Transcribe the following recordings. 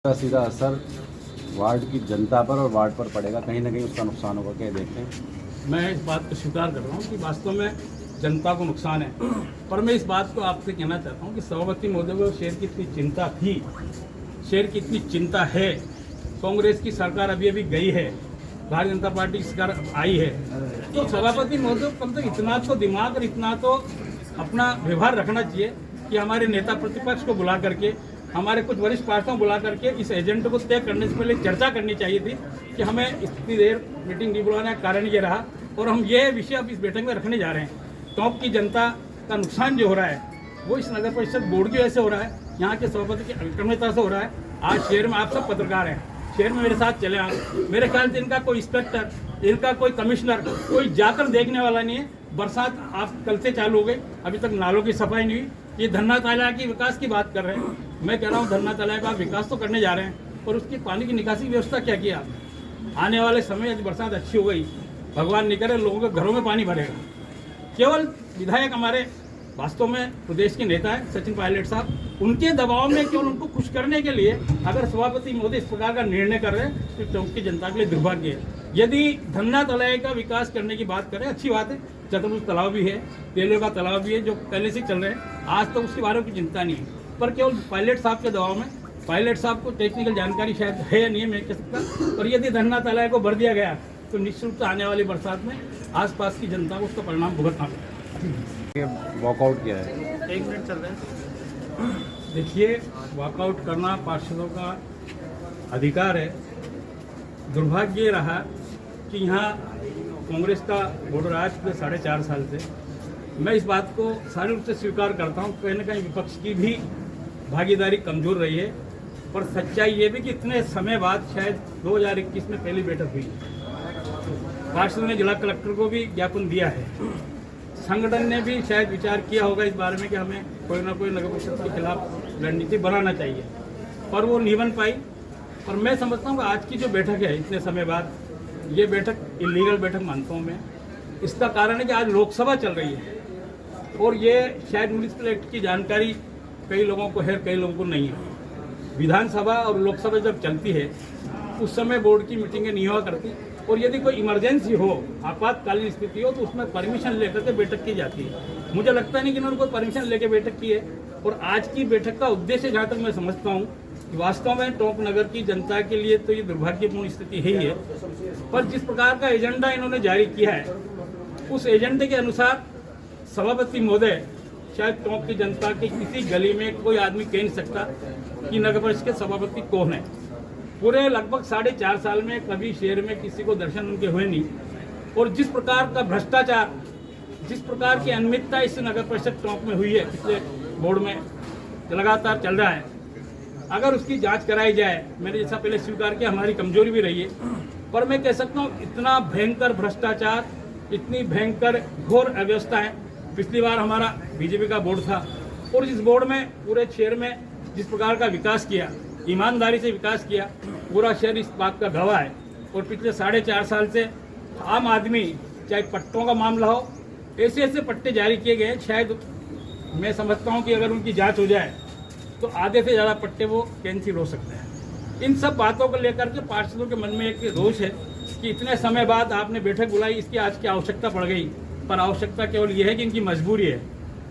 का सीधा असर वार्ड की जनता पर और वार्ड पर पड़ेगा, कहीं ना कहीं उसका नुकसान होगा, क्या देखते हैं? मैं इस बात को स्वीकार कर रहा हूँ कि वास्तव में जनता को नुकसान है, पर मैं इस बात को आपसे कहना चाहता हूँ कि सभापति महोदय को शहर की इतनी चिंता थी, शहर की इतनी चिंता है। कांग्रेस की सरकार अभी अभी गई है, भारतीय जनता पार्टी की सरकार आई है, तो सभापति महोदय को कम से कम इतना तो दिमाग और इतना तो अपना व्यवहार रखना चाहिए कि हमारे नेता प्रतिपक्ष को बुला करके, हमारे कुछ वरिष्ठ पार्षदों को बुला करके इस एजेंडे को तय करने से पहले चर्चा करनी चाहिए थी कि हमें इतनी देर मीटिंग नहीं बुलाने का कारण ये रहा और हम ये विषय अब इस बैठक में रखने जा रहे हैं। टॉप की जनता का नुकसान जो हो रहा है वो इस नगर परिषद बोर्ड की वजह से हो रहा है, यहाँ के सभापति की अविक्रमता से हो रहा है। आज शहर में आप सब पत्रकार हैं, शहर में मेरे साथ चले आप, मेरे ख्याल से इनका कोई इंस्पेक्टर, इनका कोई कमिश्नर, कोई जाकर देखने वाला नहीं है। बरसात आप कल से चालू हो गई, अभी तक नालों की सफाई नहीं हुई। ये धन्ना तालाब की विकास की बात कर रहे हैं, मैं कह रहा हूँ धन्ना तालाब का विकास तो करने जा रहे हैं, और उसकी पानी की निकासी व्यवस्था क्या किया आपने? आने वाले समय यदि बरसात अच्छी हो गई, भगवान नहीं करे, लोगों के घरों में पानी भरेगा। केवल विधायक हमारे वास्तव में प्रदेश के नेता हैं सचिन पायलट साहब, उनके दबाव में केवल उनको खुश करने के लिए अगर सभापति महोदय इस प्रकार का निर्णय कर रहे हैं तो चौक की जनता के लिए दुर्भाग्य है। यदि धन्ना तालाब का विकास करने की बात करें, अच्छी बात है, चतुर्भुज तालाब भी है, तेलों का तालाब भी है जो पहले से चल रहे हैं, आज तक उसके बारे में कोई चिंता नहीं है। पर केवल पायलट साहब के दबाव में, पायलट साहब को टेक्निकल जानकारी शायद है या नहीं है मैं कह सकता, पर यदि धन्ना तालाब को भर दिया गया तो निश्चित रूप से आने वाली बरसात में आसपास की जनता को उसका परिणाम भुगतना पड़ेगा। वॉकआउट किया है, 1 मिनट चल रहे हैं। देखिए, वॉकआउट करना पार्षदों का अधिकार है। दुर्भाग्य रहा कि यहाँ कांग्रेस का बोर्ड राज पिछले 4.5 साल से, मैं इस बात को सारे रूप से स्वीकार करता हूँ, कहीं न कहीं विपक्ष की भी भागीदारी कमजोर रही है। पर सच्चाई ये भी कि इतने समय बाद शायद 2021 में पहली बैठक हुई, पार्षद ने जिला कलेक्टर को भी ज्ञापन दिया है, संगठन ने भी शायद विचार किया होगा इस बारे में कि हमें कोई ना कोई नगर परिषद के खिलाफ रणनीति बनाना चाहिए, पर वो नहीं बन पाई। पर मैं समझता हूँ कि आज की जो बैठक है इतने समय बाद, ये बैठक इलीगल बैठक मानता हूँ मैं। इसका कारण है कि आज लोकसभा चल रही है और ये शायद म्युनिसिपल एक्ट की जानकारी कई लोगों को है, कई लोगों को नहीं है। विधानसभा और लोकसभा जब चलती है उस समय बोर्ड की मीटिंगें नहीं हुआ करती, और यदि कोई इमरजेंसी हो, आपातकालीन स्थिति हो, तो उसमें परमिशन लेकर के बैठक की जाती है। मुझे लगता नहीं कि इन्होंने कोई परमिशन लेकर बैठक की है। और आज की बैठक का उद्देश्य जहाँ तक मैं समझता हूँ कि वास्तव में टोंक नगर की जनता के लिए तो ये दुर्भाग्यपूर्ण स्थिति ही है। पर जिस प्रकार का एजेंडा इन्होंने जारी किया है उस एजेंडे के अनुसार सभापति महोदय शायद टोंक की जनता की किसी गली में कोई आदमी कह नहीं सकता कि नगर परिषद के सभापति कौन है। पूरे लगभग 4.5 साल में कभी शहर में किसी को दर्शन उनके हुए नहीं, और जिस प्रकार का भ्रष्टाचार, जिस प्रकार की अनियमितता इस नगर परिषद टोंक में हुई है, पिछले बोर्ड में लगातार चल रहा है, अगर उसकी जांच कराई जाए, मैंने जैसा पहले स्वीकार किया हमारी कमजोरी भी रही है, पर मैं कह सकता हूँ इतना भयंकर भ्रष्टाचार, इतनी भयंकर घोर अव्यवस्था है। पिछली बार हमारा बीजेपी का बोर्ड था और इस बोर्ड में पूरे शहर में जिस प्रकार का विकास किया, ईमानदारी से विकास किया, पूरा शहर इस बात का गवाह है। और पिछले 4.5 साल से आम आदमी, चाहे पट्टों का मामला हो, ऐसे ऐसे पट्टे जारी किए गए, शायद मैं समझता हूं कि अगर उनकी जांच हो जाए तो आधे से ज़्यादा पट्टे वो कैंसिल हो सकते हैं। इन सब बातों को लेकर के पार्षदों के मन में एक रोष है कि इतने समय बाद आपने बैठक बुलाई, इसकी आज की आवश्यकता पड़ गई। पर आवश्यकता केवल ये है कि इनकी मजबूरी है।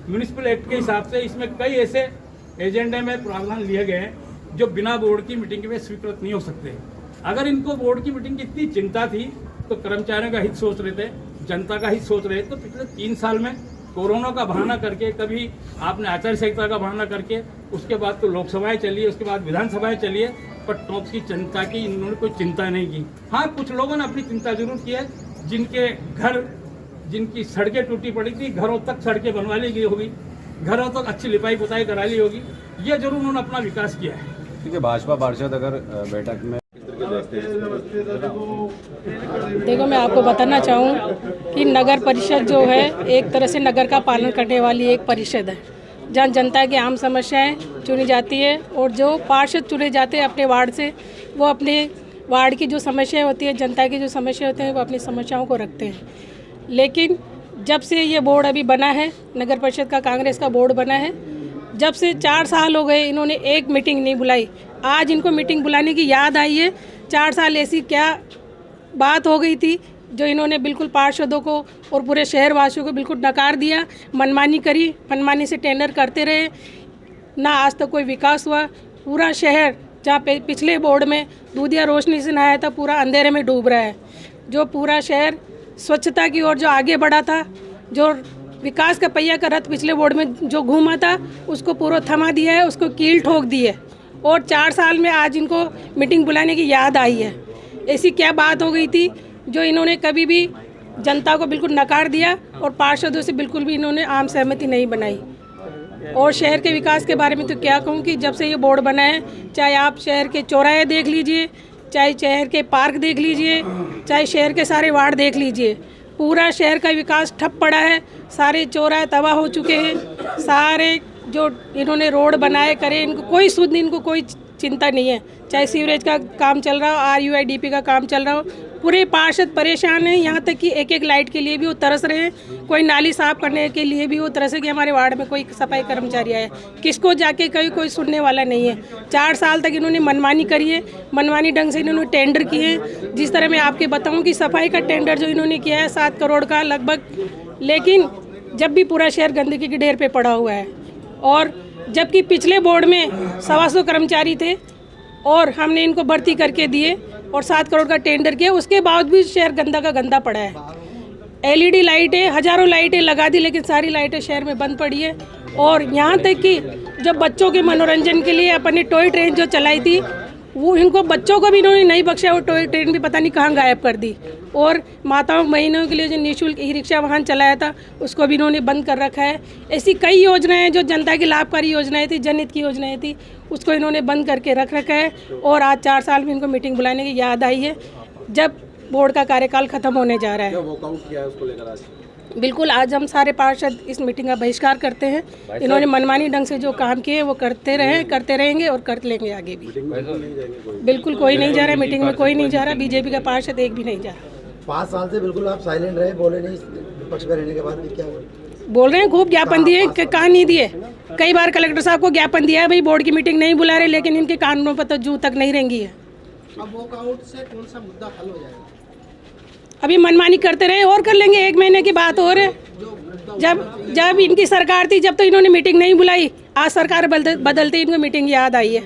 म्युनिसिपल एक्ट के हिसाब से इसमें कई ऐसे एजेंडे में प्रावधान लिए गए हैं जो बिना बोर्ड की मीटिंग में स्वीकृत नहीं हो सकते। अगर इनको बोर्ड की मीटिंग की इतनी चिंता थी तो कर्मचारियों का हित सोच रहे थे, जनता का हित सोच रहे, तो पिछले 3 साल में कोरोना का बहाना करके, कभी आपने आचार संहिता का बहाना करके, उसके बाद तो लोकसभाएं चली, उसके बाद विधानसभाएं चली, पर टोंक की जनता की इन्होंने कोई चिंता नहीं की। हाँ, कुछ लोगों ने अपनी चिंता जरूर की है, जिनके घर, जिनकी सड़कें टूटी पड़ी थी, घरों तक सड़कें बनवा ली गई होगी, घरों तक अच्छी लिपाई पुताई करा ली होगी, ये जरूर उन्होंने अपना विकास किया है। ठीक है, भाजपा पार्षद अगर बैठक में देखो, मैं आपको बताना चाहूँ कि नगर परिषद जो है एक तरह से नगर का पालन करने वाली एक परिषद है, जहाँ जनता की आम समस्याएं चुनी जाती है, और जो पार्षद चुने जाते हैं अपने वार्ड से, वो अपने वार्ड की जो समस्याएं होती है, जनता की जो समस्या होती है, वो अपनी समस्याओं को रखते हैं। लेकिन जब से ये बोर्ड अभी बना है, नगर परिषद का कांग्रेस का बोर्ड बना है, जब से 4 साल हो गए, इन्होंने एक मीटिंग नहीं बुलाई। आज इनको मीटिंग बुलाने की याद आई है। 4 साल ऐसी क्या बात हो गई थी जो इन्होंने बिल्कुल पार्षदों को और पूरे शहरवासियों को बिल्कुल नकार दिया, मनमानी करी, मनमानी से टेंडर करते रहे, ना आज तक कोई विकास हुआ। पूरा शहर जहाँ पे पिछले बोर्ड में दूधिया रोशनी से नहाया था, पूरा अंधेरे में डूब रहा है। जो पूरा शहर स्वच्छता की ओर जो आगे बढ़ा था, जो विकास का पहिया का रथ पिछले बोर्ड में जो घूमा था, उसको पूरा थमा दिया है, उसको कील ठोक दी है। और 4 साल में आज इनको मीटिंग बुलाने की याद आई है। ऐसी क्या बात हो गई थी जो इन्होंने कभी भी जनता को बिल्कुल नकार दिया और पार्षदों से बिल्कुल भी इन्होंने आम सहमति नहीं बनाई। और शहर के विकास के बारे में तो क्या कहूँ कि जब से ये बोर्ड बना है, चाहे आप शहर के चौराहे देख लीजिए, चाहे शहर के पार्क देख लीजिए, चाहे शहर के सारे वार्ड देख लीजिए, पूरा शहर का विकास ठप पड़ा है। सारे चौराहे तबाह हो चुके हैं। सारे जो इन्होंने रोड बनाए करे, इनको कोई सुध, इनको कोई चिंता नहीं है। चाहे सीवरेज का काम चल रहा हो, RUIDP का काम चल रहा हो, पूरे पार्षद परेशान हैं। यहाँ तक कि एक एक लाइट के लिए भी वो तरस रहे हैं। कोई नाली साफ करने के लिए भी वो तरस है कि हमारे वार्ड में कोई सफाई कर्मचारी आए। किसको जाके कोई सुनने वाला नहीं है। 4 साल तक इन्होंने मनमानी करी है, मनमानी ढंग से इन्होंने टेंडर किए। जिस तरह मैं आपके बताऊँ कि सफाई का टेंडर जो इन्होंने किया है 7 करोड़ का लगभग, लेकिन जब भी पूरा शहर गंदगी के ढेर पे पड़ा हुआ है। और जबकि पिछले बोर्ड में 125 कर्मचारी थे और हमने इनको भर्ती करके दिए और 7 करोड़ का टेंडर किया, उसके बाद भी शहर गंदा का गंदा पड़ा है। LED लाइटें, हजारों लाइटें लगा दी, लेकिन सारी लाइटें शहर में बंद पड़ी है। और यहाँ तक कि जब बच्चों के मनोरंजन के लिए अपनी टॉय ट्रेन जो चलाई थी, वो इनको बच्चों को भी इन्होंने नहीं बख्शा। वो टॉय ट्रेन भी पता नहीं कहाँ गायब कर दी। और माताओं बहनों के लिए जो निःशुल्क ई-रिक्शा वाहन चलाया था, उसको भी इन्होंने बंद कर रखा है। ऐसी कई योजनाएं जो जनता की लाभकारी योजनाएं थी, जनहित की योजनाएं थी, उसको इन्होंने बंद करके रख रखा है। और आज 4 साल में इनको मीटिंग बुलाने की याद आई है, जब बोर्ड का कार्यकाल खत्म होने जा रहा है। वॉकआउट किया है उसको लेकर आज? बिल्कुल, आज हम सारे पार्षद इस मीटिंग का बहिष्कार करते हैं। इन्होंने मनमानी ढंग से जो काम किए वो करते रहेंगे और कर लेंगे आगे भी। बिल्कुल कोई नहीं जा रहा है मीटिंग में, कोई नहीं जा रहा। BJP का पार्षद एक भी नहीं जा रहा। 5 साल से बिल्कुल आप साइलेंट रहे, बोले नहीं, विपक्ष में रहने के बाद भी क्या हुआ? बोल रहे हैं, खूब ज्ञापन दिए, कहाँ नहीं दिए। कई बार कलेक्टर साहब को ज्ञापन दिया है, भाई बोर्ड की मीटिंग नहीं बुला रहे, लेकिन इनके कानूनों पर तो जू तक नहीं रहेंगी है। अब वॉकआउट से कौन सा मुद्दा हल हो जाएगा? अभी मनमानी करते रहे और कर लेंगे। 1 महीने की बात और है। जब इनकी सरकार थी, जब तो इन्होंने मीटिंग नहीं बुलाई। आज सरकार बदलते इनको मीटिंग याद आई है।